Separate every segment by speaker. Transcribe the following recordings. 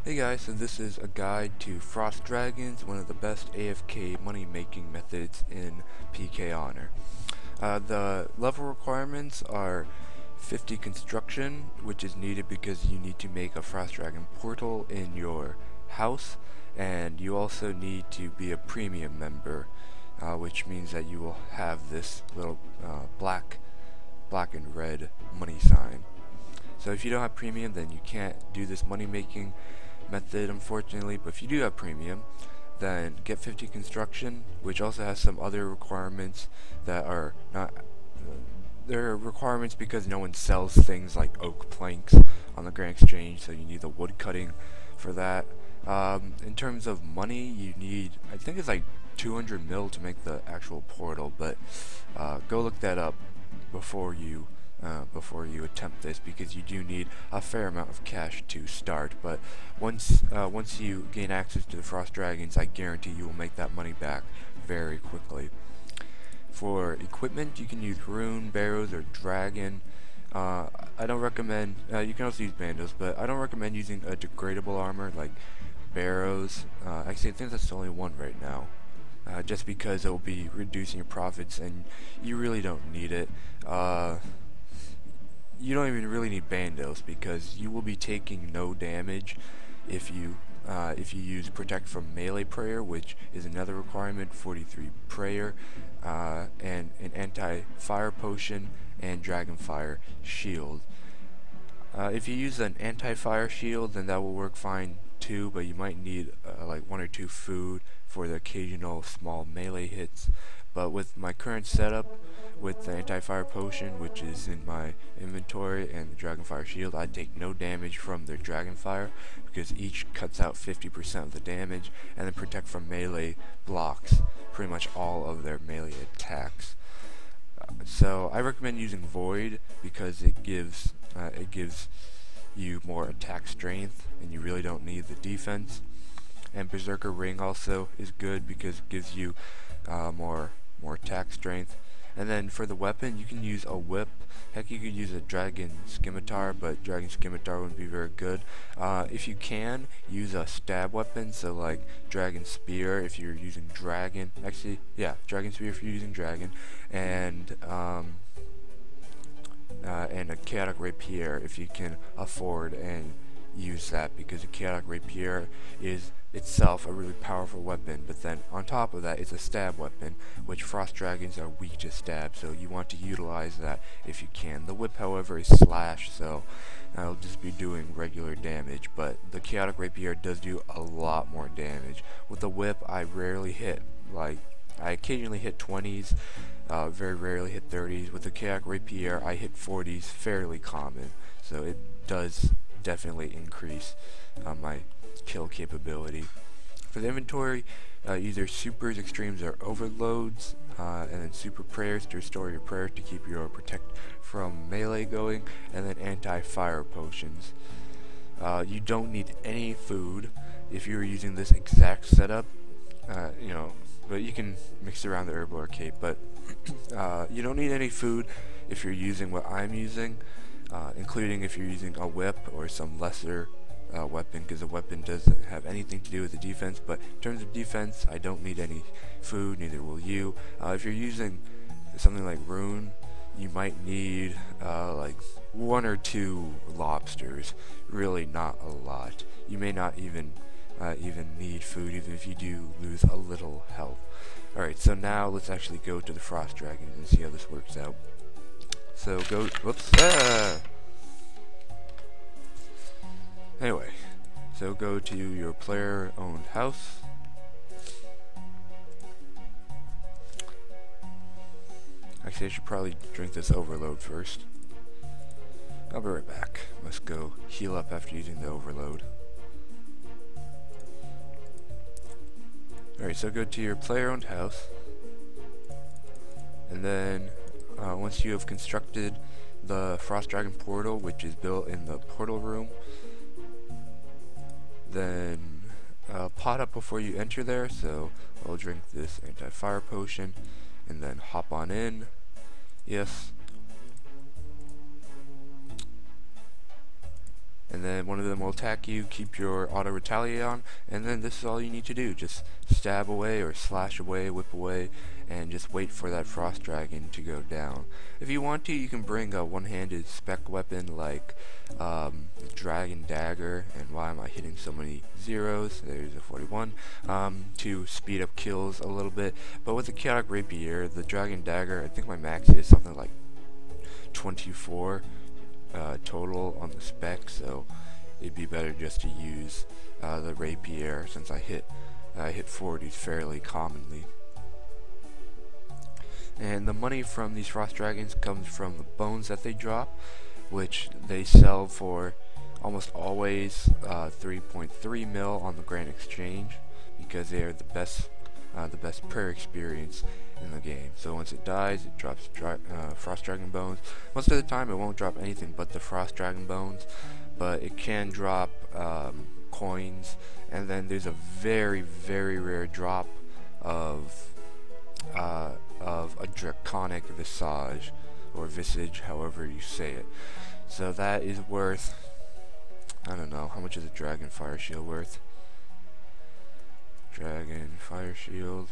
Speaker 1: Hey guys, so this is a guide to Frost Dragons, one of the best AFK money making methods in PK Honor. The level requirements are 50 construction, which is needed because you need to make a Frost Dragon portal in your house, and you also need to be a premium member, which means that you will have this little black and red money sign. So if you don't have premium, then you can't do this money making method, unfortunately. But if you do have premium, then get 50 construction, which also has some other requirements that are not there are requirements because no one sells things like oak planks on the Grand Exchange, so you need the wood cutting for that. In terms of money, you need, I think it's like 200 mil to make the actual portal, but go look that up before you attempt this, because you do need a fair amount of cash to start. But once you gain access to the Frost Dragons, I guarantee you will make that money back very quickly. For equipment, you can use rune, barrows, or dragon. I don't recommend, you can also use bandos, but I don't recommend using a degradable armor like barrows. Actually, I think that's the only one right now. Just because it will be reducing your profits, and you really don't need it. You don't even really need bandos, because you will be taking no damage if you use protect from melee prayer, which is another requirement, 43 prayer, and an anti-fire potion and dragonfire shield. If you use an anti-fire shield, then that will work fine too, but you might need like 1 or 2 food for the occasional small melee hits. But with my current setup, with the anti-fire potion, which is in my inventory, and the dragonfire shield, I take no damage from their dragonfire, because each cuts out 50% of the damage, and then protect from melee blocks pretty much all of their melee attacks. So I recommend using void, because it gives you more attack strength, and you really don't need the defense. And berserker ring also is good, because it gives you more attack strength. And then for the weapon, you can use a whip. Heck, you could use a dragon scimitar, but dragon scimitar wouldn't be very good. If you can, use a stab weapon, so like dragon spear if you're using dragon. Actually, yeah, dragon spear if you're using dragon, and a chaotic rapier if you can afford and use that, because a chaotic rapier is itself a really powerful weapon, but then on top of that it's a stab weapon, which Frost Dragons are weak to stab, so you want to utilize that if you can. The whip, however, is slash, so it'll just be doing regular damage, but the chaotic rapier does do a lot more damage. With the whip, I rarely hit, like, I occasionally hit 20s, very rarely hit 30s. With the chaotic rapier, I hit 40s, fairly common, so it does definitely increase my kill capability. For the inventory, either supers, extremes, or overloads, and then super prayers to restore your prayer to keep your protect from melee going, and then anti-fire potions. You don't need any food if you're using this exact setup, but you can mix around the herbal or cape, but you don't need any food if you're using what I'm using, including if you're using a whip or some lesser weapon, because the weapon doesn't have anything to do with the defense. But in terms of defense, I don't need any food, neither will you. If you're using something like rune, you might need like 1 or 2 lobsters, really not a lot. You may not even need food, even if you do lose a little health. Alright, so now let's actually go to the Frost Dragons and see how this works out. So go, whoops, Anyway, so go to your player-owned house. Actually, I should probably drink this overload first. I'll be right back. Must go heal up after using the overload. Alright, so go to your player-owned house, and then once you have constructed the Frost Dragon portal, which is built in the portal room, then pot up before you enter there. So I'll drink this anti-fire potion and then hop on in. Yes. and then one of them will attack you, keep your auto retaliate on, and then this is all you need to do. Just stab away or slash away, whip away, and just wait for that frost dragon to go down. If you want to, you can bring a one-handed spec weapon like dragon dagger, and why am I hitting so many zeros? There's a 41, to speed up kills a little bit. But with the chaotic rapier, the dragon dagger, I think my max is something like 24 total on the spec, so it'd be better just to use the rapier, since I hit 40s fairly commonly. And the money from these frost dragons comes from the bones that they drop, which they sell for almost always 3.3 mil on the Grand Exchange, because they are the best prayer experience in the game. So once it dies, it drops frost dragon bones. Most of the time it won't drop anything but the frost dragon bones, but it can drop coins, and then there's a very, very rare drop of a draconic visage, or visage, however you say it. So that is worth, I don't know, how much is a dragon fire shield worth? Dragon fire shield.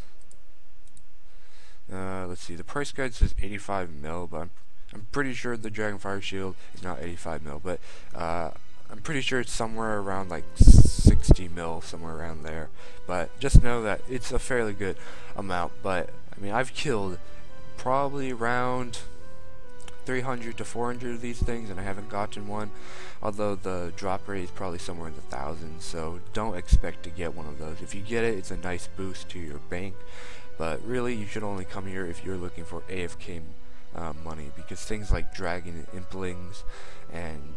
Speaker 1: Let's see, the price guide says 85 mil, but I'm pretty sure the dragon fire shield is not 85 mil, but I'm pretty sure it's somewhere around like 60 mil, somewhere around there. But just know that it's a fairly good amount. But I mean, I've killed probably around 300 to 400 of these things, and I haven't gotten one, although the drop rate is probably somewhere in the thousands, so don't expect to get one of those. If you get it, it's a nice boost to your bank, but really you should only come here if you're looking for AFK money, because things like Dragon Implings and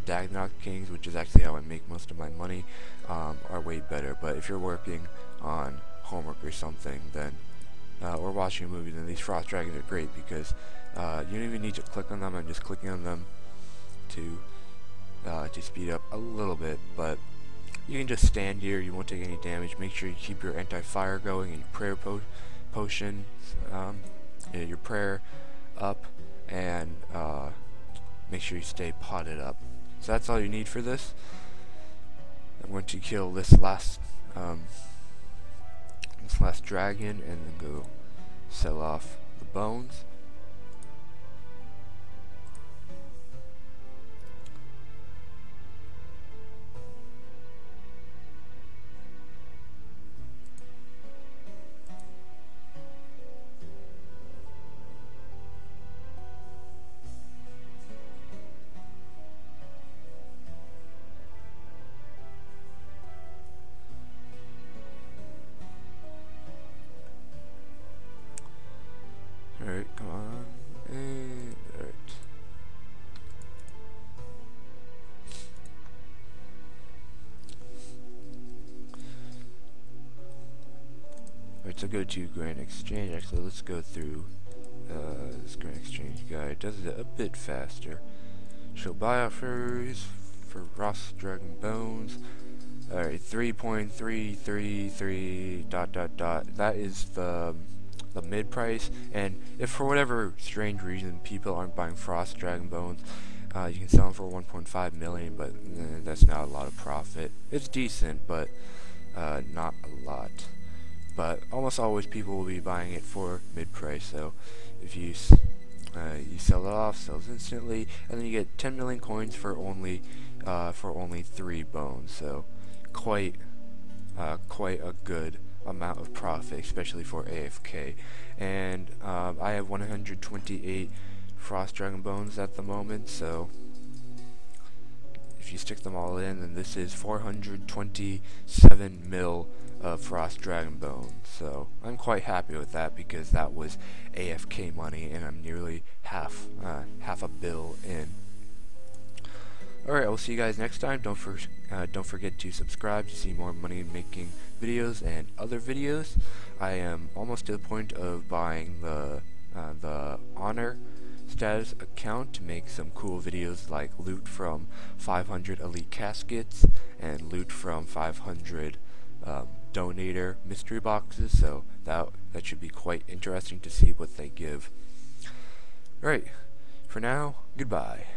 Speaker 1: Dagnok Kings, which is actually how I make most of my money, are way better. But if you're working on homework or something, then or watching a movie, then these frost dragons are great, because you don't even need to click on them. I'm just clicking on them to speed up a little bit, but you can just stand here, you won't take any damage. Make sure you keep your anti-fire going and your prayer potion, your prayer up, and make sure you stay potted up. So that's all you need for this. I'm going to kill this last dragon, and then go sell off the bones. Alright, come on. And alright. Alright, so go to Grand Exchange. Actually, let's go through this Grand Exchange guide. It does it a bit faster. Show buy offers for Frost Dragon Bones. Alright, 3.333 ... That is the mid price, and if for whatever strange reason people aren't buying Frost Dragon Bones, you can sell them for 1.5 million, but that's not a lot of profit. It's decent, but not a lot. But almost always people will be buying it for mid price, so if you sell it off, sells instantly, and then you get 10 million coins for only 3 bones. So quite a good amount of profit, especially for AFK. And I have 128 Frost Dragon Bones at the moment, so if you stick them all in, then this is 427 mil of Frost Dragon Bones. So I'm quite happy with that, because that was AFK money, and I'm nearly half a bill in. Alright, I will see you guys next time. Don't forget to subscribe to see more money making videos and other videos. I am almost to the point of buying the honor status account to make some cool videos, like loot from 500 elite caskets and loot from 500 donator mystery boxes. So that should be quite interesting to see what they give. Alright, for now, goodbye.